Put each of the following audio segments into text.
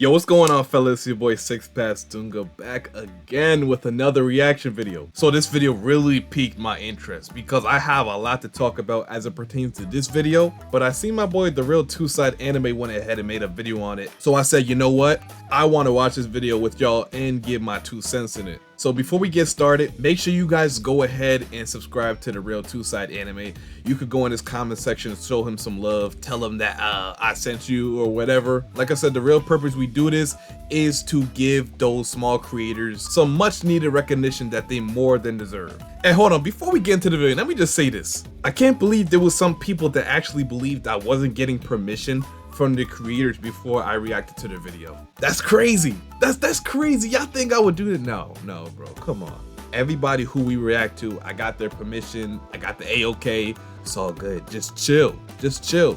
Yo, what's going on, fellas? Your boy Six Pass Dunga back again with another reaction video. So this video really piqued my interest because I have a lot to talk about as it pertains to this video, but I see my boy The Real Two Side Anime went ahead and made a video on it. So I said, you know what? I want to watch this video with y'all and give my 2 cents in it. So before we get started, make sure you guys go ahead and subscribe to The Real Two Side Anime. You could go in his comment section and show him some love, tell him that I sent you or whatever. Like I said, the real purpose we do this is to give those small creators some much needed recognition that they more than deserve. And hold on, before we get into the video, let me just say this. I can't believe there was some people that actually believed I wasn't getting permission from the creators before I reacted to the video. That's crazy. That's crazy. Y'all think I would do that? No, bro, come on. Everybody who we react to, I got their permission, I got the A-OK. It's all good. Just chill.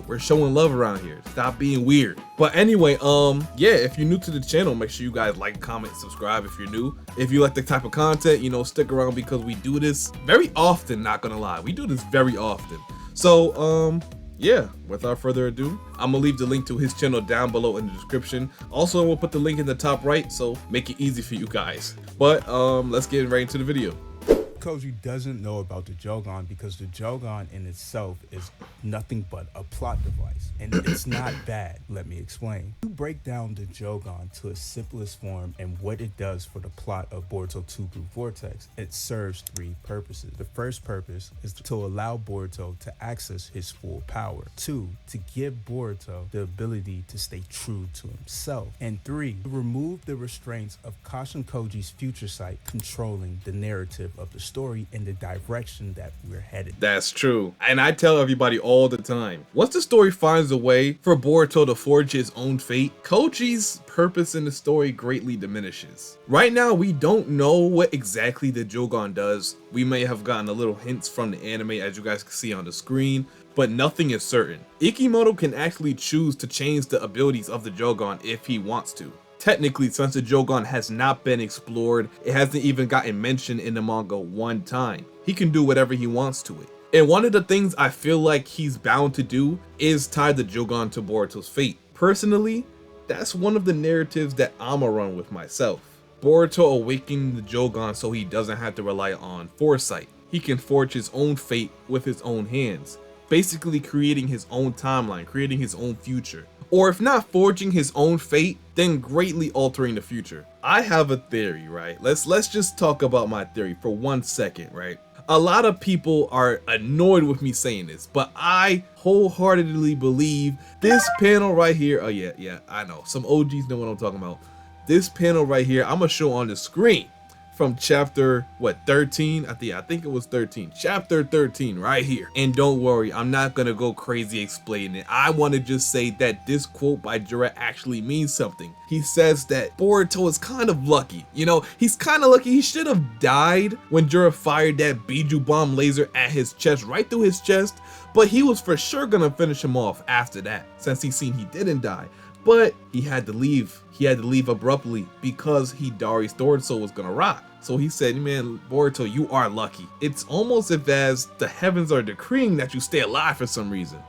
We're showing love around here. Stop being weird. But anyway, yeah, if you're new to the channel, make sure you guys like, comment, subscribe if you're new. If you like the type of content, you know, stick around because we do this very often, not gonna lie. We do this very often. So, yeah, without further ado, I'm gonna leave the link to his channel down below in the description. Also, we'll put the link in the top right, so make it easy for you guys. But let's get right into the video. Koji doesn't know about the Jougan because the Jougan in itself is nothing but a plot device, and it's not bad. Let me explain. You break down the Jougan to its simplest form and what it does for the plot of Boruto TBV VORTEX. It serves 3 purposes. The first purpose is to allow Boruto to access his full power. 2, to give Boruto the ability to stay true to himself. And 3, to remove the restraints of Kashin Koji's future sight controlling the narrative of the story in the direction that we're headed. That's true. And I tell everybody all the time, once the story finds a way for Boruto to forge his own fate, Koji's purpose in the story greatly diminishes. Right now, we don't know what exactly the Jougan does. We may have gotten a little hints from the anime, as you guys can see on the screen, but nothing is certain. Ikimoto can actually choose to change the abilities of the Jougan if he wants to. Technically, since the Jougan has not been explored, it hasn't even gotten mentioned in the manga one time. He can do whatever he wants to it. And one of the things I feel like he's bound to do is tie the Jougan to Boruto's fate. Personally, that's one of the narratives that I'ma run with myself. Boruto awakening the Jougan so he doesn't have to rely on foresight. He can forge his own fate with his own hands, basically creating his own timeline, creating his own future. Or if not forging his own fate, then greatly altering the future. I have a theory, right? Let's just talk about my theory for 1 second, right? A lot of people are annoyed with me saying this, but I wholeheartedly believe this panel right here. Oh yeah, I know. Some OGs know what I'm talking about. This panel right here, I'm gonna show on the screen from chapter, what, 13? I think it was 13. Chapter 13 right here. And don't worry, I'm not gonna go crazy explaining it. I want to just say that this quote by JURA actually means something. He says that Boruto is kind of lucky. You know, he's kind of lucky. He should have died when JURA fired that Biju bomb laser at his chest, right through his chest, but he was for sure gonna finish him off after that, since he seen he didn't die. But he had to leave. He had to leave abruptly because Hidari's Sword Soul was gonna rock. So he said, man, Boruto, you are lucky. It's almost as the heavens are decreeing that you stay alive for some reason.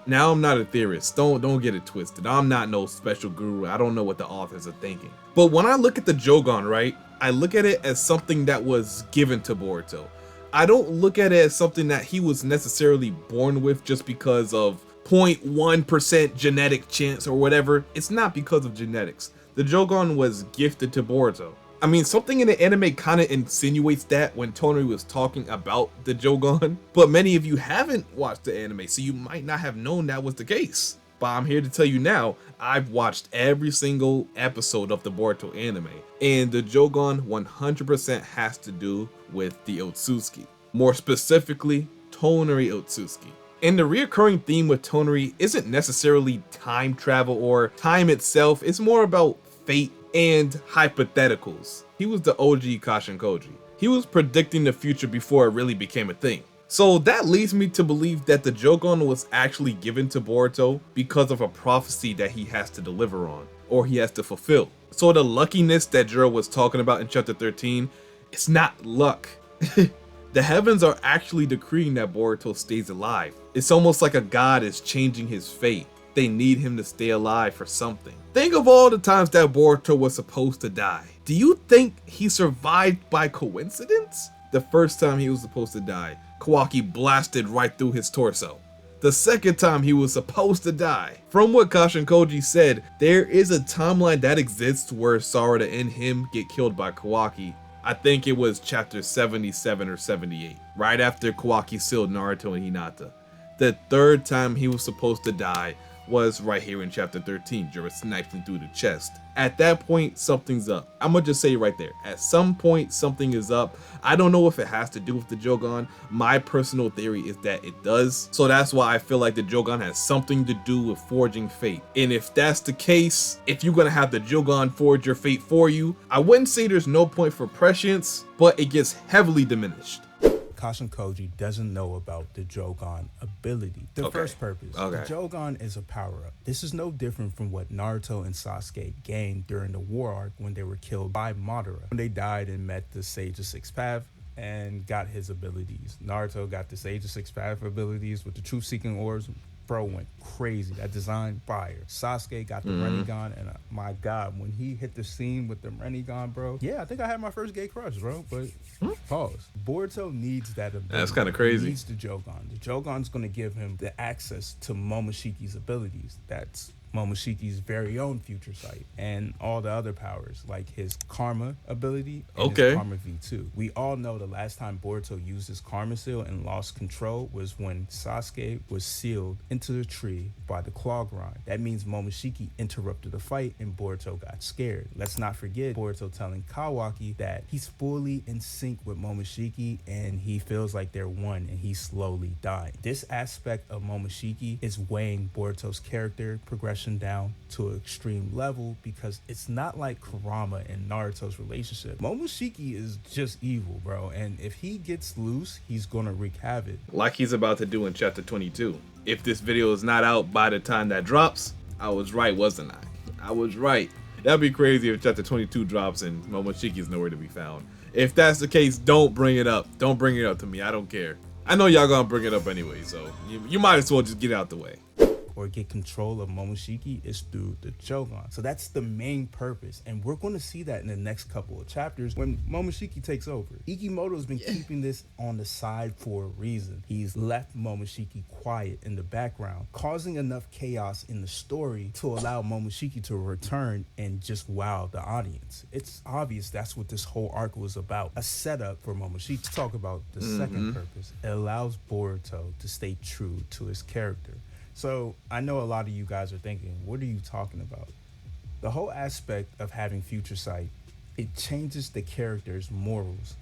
Now, I'm not a theorist. Don't get it twisted. I'm not no special guru. I don't know what the authors are thinking. But when I look at the Jougan, right, I look at it as something that was given to Boruto. I don't look at it as something that he was necessarily born with just because of 0.1% genetic chance or whatever. It's not because of genetics. The Jougan was gifted to Boruto. I mean, something in the anime kind of insinuates that when Tonari was talking about the Jougan, but many of you haven't watched the anime, so you might not have known that was the case. But I'm here to tell you now, I've watched every single episode of the Boruto anime, and the Jougan 100% has to do with the OTSUTSUKI. More specifically, Tonari OTSUTSUKI. And the reoccurring theme with Tonari isn't necessarily time travel or time itself, it's more about fate and hypotheticals. He was the OG Kashin Koji. He was predicting the future before it really became a thing. So that leads me to believe that the Jougan was actually given to Boruto because of a prophecy that he has to deliver on, or he has to fulfill. So the luckiness that JURA was talking about in chapter 13, it's not luck. The heavens are actually decreeing that Boruto stays alive. It's almost like a god is changing his fate. They need him to stay alive for something. Think of all the times that Boruto was supposed to die. Do you think he survived by coincidence? The first time he was supposed to die, Kawaki blasted right through his torso. The second time he was supposed to die. From what Kashin Koji said, there is a timeline that exists where Sarada and him get killed by Kawaki. I think it was chapter 77 or 78, right after Kawaki sealed Naruto and Hinata. The third time he was supposed to die was right here in chapter 13. JURA sniped him through the chest. At that point, something's up. I'm gonna just say right there. At some point, something is up. I don't know if it has to do with the Jougan. My personal theory is that it does. So that's why I feel like the Jougan has something to do with forging fate. And if that's the case, if you're gonna have the Jougan forge your fate for you, I wouldn't say there's no point for prescience, but it gets heavily diminished. Kashin Koji doesn't know about the Jougan ability. The first purpose. The Jougan is a power-up. This is no different from what Naruto and Sasuke gained during the war arc when they were killed by Madara. When they died and met the Sage of Six Path and got his abilities. Naruto got the Sage of Six Path abilities with the truth-seeking orbs. Bro went crazy. That design fire. Sasuke got the Rinnegan, and my God, when he hit the scene with the Rinnegan, bro. Yeah, I think I had my first gay crush, bro. But pause. Boruto needs that ability. That's kind of crazy. He needs the Jougan. The Jougan's gonna give him the access to Momoshiki's abilities. That's Momoshiki's very own future sight and all the other powers like his Karma ability and his Karma V2. We all know the last time Boruto used his Karma seal and lost control was when Sasuke was sealed into the tree by the claw grind. That means Momoshiki interrupted the fight and Boruto got scared. Let's not forget Boruto telling Kawaki that he's fully in sync with Momoshiki and he feels like they're one and he's slowly dying. This aspect of Momoshiki is weighing Boruto's character progression down to an extreme level because it's not like Kurama and Naruto's relationship. Momoshiki is just evil, bro, and if he gets loose, he's gonna wreak havoc. Like he's about to do in chapter 22. If this video is not out by the time that drops, I was right, wasn't I? I was right. That'd be crazy if chapter 22 drops and Momoshiki is nowhere to be found. If that's the case, don't bring it up. Don't bring it up to me. I don't care. I know y'all gonna bring it up anyway, so you might as well just get it out the way. Or get control of Momoshiki is through the Jougan. So that's the main purpose. And we're going to see that in the next couple of chapters when Momoshiki takes over. Ikimoto's been keeping this on the side for a reason. He's left Momoshiki quiet in the background, causing enough chaos in the story to allow Momoshiki to return and just wow the audience. It's obvious that's what this whole arc was about. A setup for Momoshiki. Let's talk about the second purpose. It allows Boruto to stay true to his character. So I know a lot of you guys are thinking, what are you talking about? The whole aspect of having future sight, it changes the character's morals,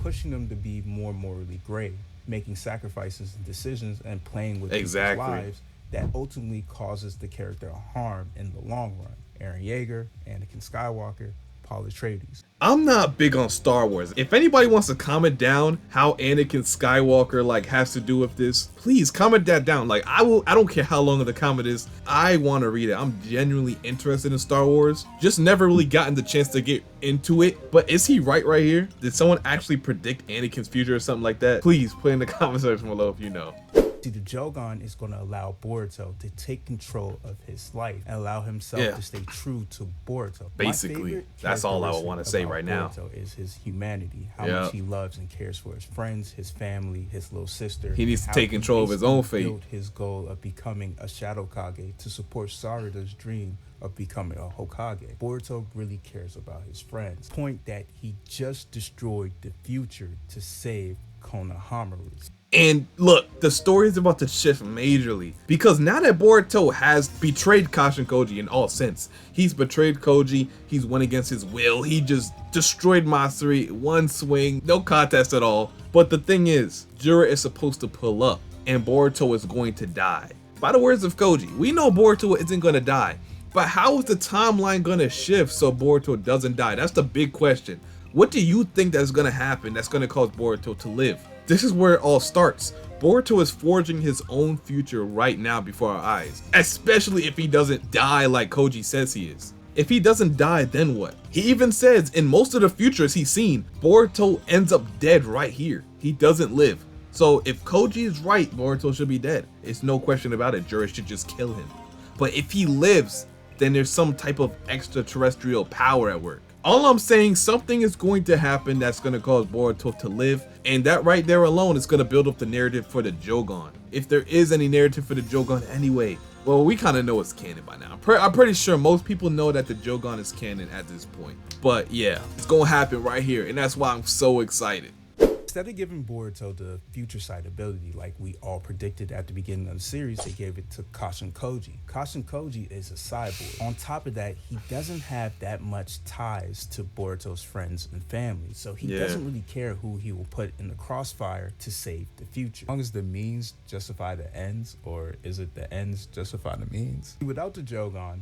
pushing them to be more morally gray, making sacrifices and decisions and playing with people's lives that ultimately causes the character harm in the long run. Eren Yeager, Anakin Skywalker, Paul Atreides. I'm not big on Star Wars. If anybody wants to comment down how Anakin Skywalker has to do with this, please comment that down. I don't care how long the comment is. I want to read it. I'm genuinely interested in Star Wars. Just never really gotten the chance to get into it. But is he right here? Did someone actually predict Anakin's future or something like that? Please put in the comment section below if you know. See, the Jougan is going to allow Boruto to take control of his life and allow himself to stay true to Boruto. Basically, that's all I would want to say right now. Boruto is his humanity, how much he loves and cares for his friends, his family, his little sister. He needs to take control of his own fate. Built his goal of becoming a Shadow Kage to support Sarada's dream of becoming a Hokage. Boruto really cares about his friends. Point that he just destroyed the future to save Konohamaru. And look, the story is about to shift majorly because now that Boruto has betrayed Kashin Koji in all sense, he's betrayed Koji, he's went against his will, he just destroyed Matsuri, one swing, no contest at all. But the thing is, JURA is supposed to pull up and Boruto is going to die. By the words of Koji, we know Boruto isn't going to die, but how is the timeline going to shift so Boruto doesn't die? That's the big question. What do you think that's going to happen that's going to cause Boruto to live? This is where it all starts. Boruto is forging his own future right now before our eyes, especially if he doesn't die like Koji says he is. If he doesn't die, then what? He even says in most of the futures he's seen, Boruto ends up dead right here. He doesn't live. So if Koji is right, Boruto should be dead. It's no question about it. JURA should just kill him. But if he lives, then there's some type of extraterrestrial power at work. All I'm saying, something is going to happen that's going to cause Boruto to live, and that right there alone is going to build up the narrative for the Jougan. If there is any narrative for the Jougan anyway, well, we kind of know it's canon by now. I'm pretty sure most people know that the Jougan is canon at this point. But yeah, it's going to happen right here, and that's why I'm so excited. Instead of giving Boruto the future sight ability like we all predicted at the beginning of the series, they gave it to Kashin Koji. Kashin Koji is a cyborg. On top of that, he doesn't have that much ties to Boruto's friends and family, so he doesn't really care who he will put in the crossfire to save the future. As long as the means justify the ends, or is it the ends justify the means? Without the Jougan,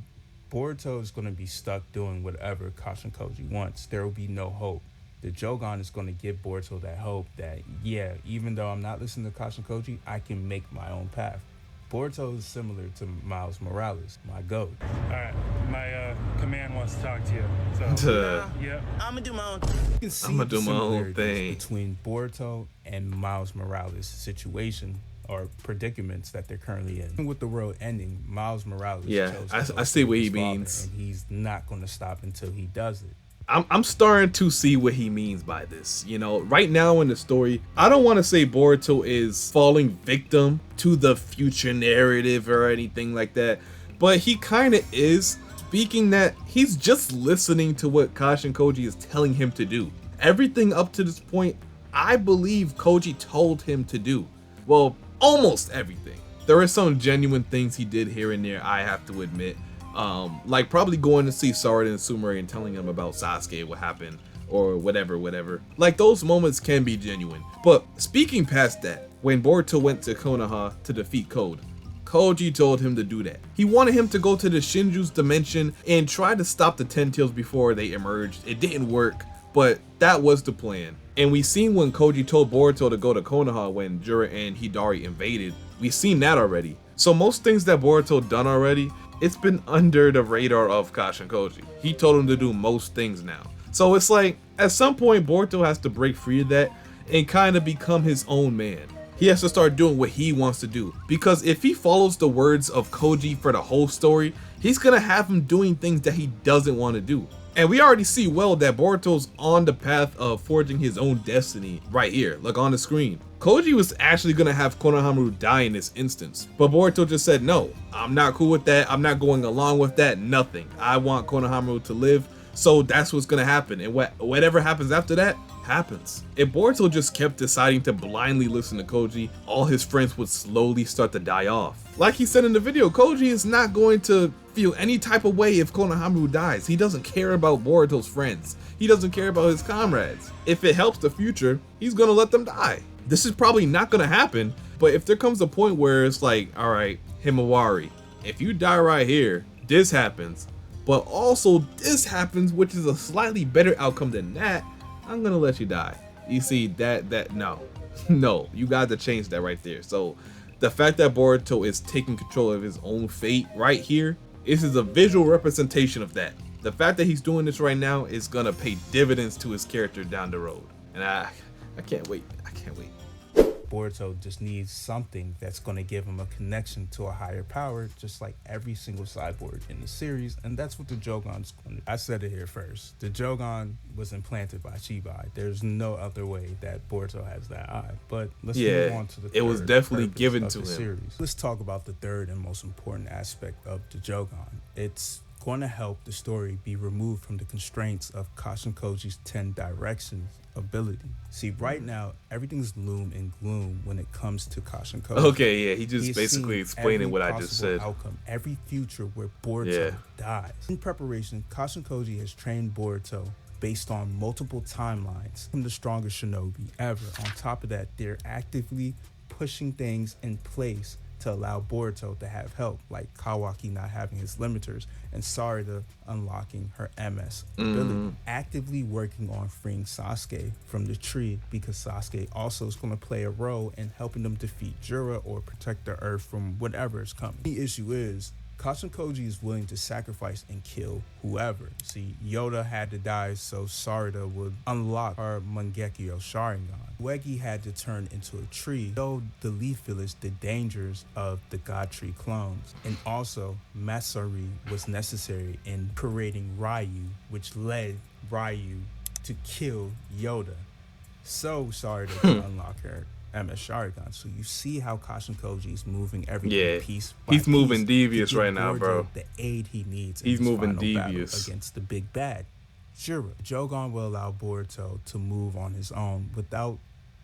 Boruto is going to be stuck doing whatever Kashin Koji wants. There will be no hope. The Jougan is going to give Boruto that hope that, yeah, even though I'm not listening to Kashin Koji, I can make my own path. Boruto is similar to Miles Morales, my GOAT. Alright, my command wants to talk to you. So, yeah. I'ma do my own You can see the similarities between Boruto and Miles Morales' situation or predicaments that they're currently in. With the world ending, Miles Morales chose I see what he means. And he's not going to stop until he does it. I'm starting to see what he means by this. You know, right now in the story, I don't want to say Boruto is falling victim to the future narrative or anything like that, but he kind of is, speaking that he's just listening to what Kashin Koji is telling him to do. Everything up to this point, I believe Koji told him to do. Well, almost everything. There are some genuine things he did here and there, I have to admit. Like probably going to see Sarada and Sumire and telling him about Sasuke, what happened, or whatever. Like those moments can be genuine. But speaking past that, when Boruto went to Konoha to defeat Code, Koji told him to do that. He wanted him to go to the Shinju's dimension and try to stop the Ten Tails before they emerged. It didn't work, but that was the plan. And we seen when Koji told Boruto to go to Konoha when Jura and Hidari invaded. We seen that already. So most things that Boruto done already, it's been under the radar of Kashin Koji. He told him to do most things now. So it's like, at some point, Boruto has to break free of that and kind of become his own man. He has to start doing what he wants to do. Because if he follows the words of Koji for the whole story, he's gonna have him doing things that he doesn't want to do. And we already see well that Boruto's on the path of forging his own destiny right here, like on the screen. Koji was actually gonna have Konohamaru die in this instance, but Boruto just said, no, I'm not cool with that, I'm not going along with that, nothing. I want Konohamaru to live, so that's what's gonna happen, and whatever happens after that, happens. If Boruto just kept deciding to blindly listen to Koji, all his friends would slowly start to die off. Like he said in the video, Koji is not going to feel any type of way if Konohamaru dies. He doesn't care about Boruto's friends. He doesn't care about his comrades. If it helps the future, he's gonna let them die. This is probably not gonna happen, but if there comes a point where it's like, all right, Himawari, if you die right here, this happens, but also this happens, which is a slightly better outcome than that, I'm gonna let you die. You see, no, you got to change that right there. So the fact that Boruto is taking control of his own fate right here, this is a visual representation of that. The fact that he's doing this right now is gonna pay dividends to his character down the road. And I can't wait, I can't wait. Boruto just needs something that's going to give him a connection to a higher power, just like every single cyborg in the series, and that's what the Jougan's going to do. I said it here first. The Jougan was implanted by Shibai. There's no other way that Boruto has that eye. But let's move on to the third. It was definitely given to him. Series. Let's talk about the third and most important aspect of the Jougan. It's going to help the story be removed from the constraints of Kashin Koji's 10 directions ability. See, right now, everything's loom and gloom when it comes to Kashin Koji. Okay, yeah, he just basically explaining what I just said. Outcome, every future where Boruto dies. In preparation, Kashin Koji has trained Boruto based on multiple timelines. I'm the strongest shinobi ever. On top of that, they're actively pushing things in place to allow Boruto to have help, like Kawaki not having his limiters and Sarada unlocking her MS ability. Actively working on freeing Sasuke from the tree, because Sasuke also is going to play a role in helping them defeat Jura or protect the earth from whatever is coming. The issue is Kashin Koji is willing to sacrifice and kill whoever. See, Yoda had to die so Sarada would unlock her Mangekyo Sharingan. Uegi had to turn into a tree, showed the Leaf Village the dangers of the God Tree clones. And also, Masari was necessary in creating Ryu, which led Ryu to kill Yoda. So Sarada could unlock her MS Sharingan. So you see how Kashin Koji is moving everything piece by he's moving piece devious to give right now, bro. The aid he needs. He's in his moving final devious battle against the big bad, JURA. Jougan will allow Boruto to move on his own without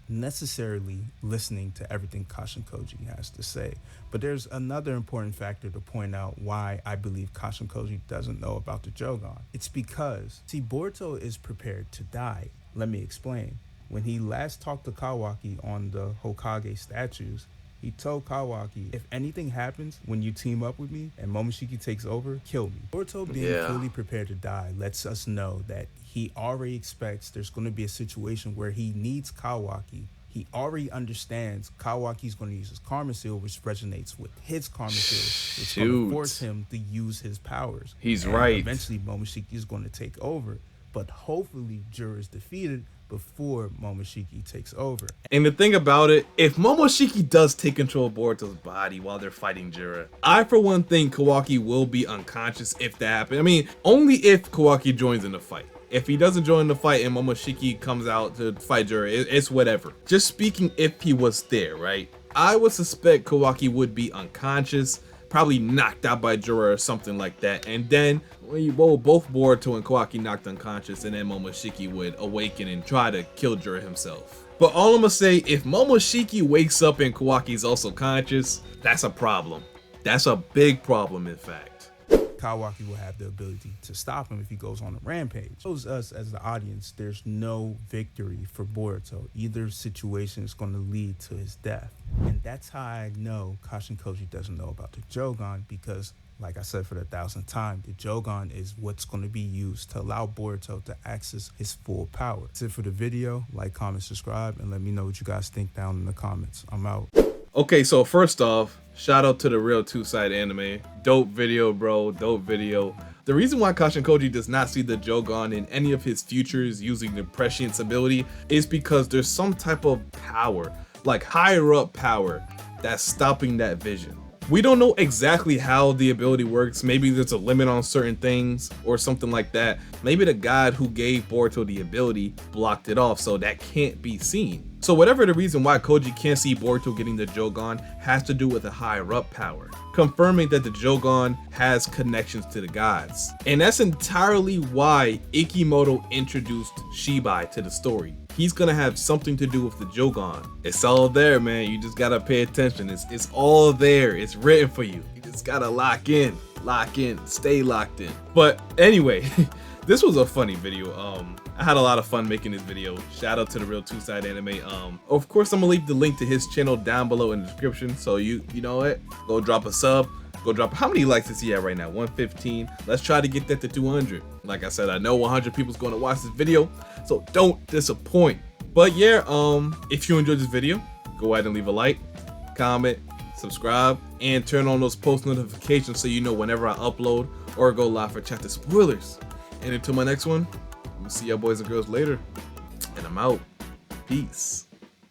necessarily listening to everything Kashin Koji has to say. But there's another important factor to point out why I believe Kashin Koji doesn't know about the Jougan. It's because, see, Boruto is prepared to die. Let me explain. When he last talked to Kawaki on the Hokage statues, he told Kawaki, if anything happens when you team up with me and Momoshiki takes over, kill me. Boruto being fully prepared to die lets us know that he already expects there's going to be a situation where he needs Kawaki. He already understands Kawaki's going to use his Karma Seal, which resonates with his Karma Seal. It's going to force him to use his powers. He's right. Eventually, Momoshiki is going to take over, but hopefully JURA is defeated before Momoshiki takes over. And the thing about it, if Momoshiki does take control of Boruto's body while they're fighting JURA, I for one think Kawaki will be unconscious if that happens. I mean, only if Kawaki joins in the fight. If he doesn't join the fight and Momoshiki comes out to fight JURA, it's whatever. Just speaking if he was there, right? I would suspect Kawaki would be unconscious, probably knocked out by JURA or something like that. And then both Boruto and Kawaki knocked unconscious, and then Momoshiki would awaken and try to kill JURA himself. But all I'm gonna say, if Momoshiki wakes up and Kawaki's also conscious, that's a problem. That's a big problem, in fact. Kawaki will have the ability to stop him if he goes on a rampage. It shows us as the audience there's no victory for Boruto. Either situation is going to lead to his death. And that's how I know Kashin Koji doesn't know about the Jougan, because like I said for the 1,000th time, the Jougan is what's going to be used to allow Boruto to access his full power. That's it for the video. Like, comment, subscribe, and let me know what you guys think down in the comments. I'm out. Okay, so first off, shout out to the Real Two-Side Anime. Dope video, bro. Dope video. The reason why Kashin Koji does not see the Jougan in any of his futures using the prescience ability is because there's some type of power, like higher up power, that's stopping that vision. We don't know exactly how the ability works. Maybe there's a limit on certain things or something like that. Maybe the god who gave Boruto the ability blocked it off, so that can't be seen. So whatever the reason why Koji can't see Boruto getting the Jougan has to do with a higher up power, confirming that the Jougan has connections to the gods. And that's entirely why Ikimoto introduced Shibai to the story. He's gonna have something to do with the Jougan. It's all there, man. You just gotta pay attention. It's all there. It's written for you. You just gotta lock in, stay locked in. But anyway, this was a funny video. I had a lot of fun making this video. Shout out to the Real Two-Side Anime. Of course, I'm gonna leave the link to his channel down below in the description. So you know what? Go drop a sub. Go drop. How many likes is he at right now? 115. Let's try to get that to 200. Like I said, I know 100 people's going to watch this video, so don't disappoint. But yeah, if you enjoyed this video, go ahead and leave a like, comment, subscribe, and turn on those post notifications so you know whenever I upload or go live for chapter spoilers. And until my next one, we'll see y'all boys and girls later. And I'm out. Peace.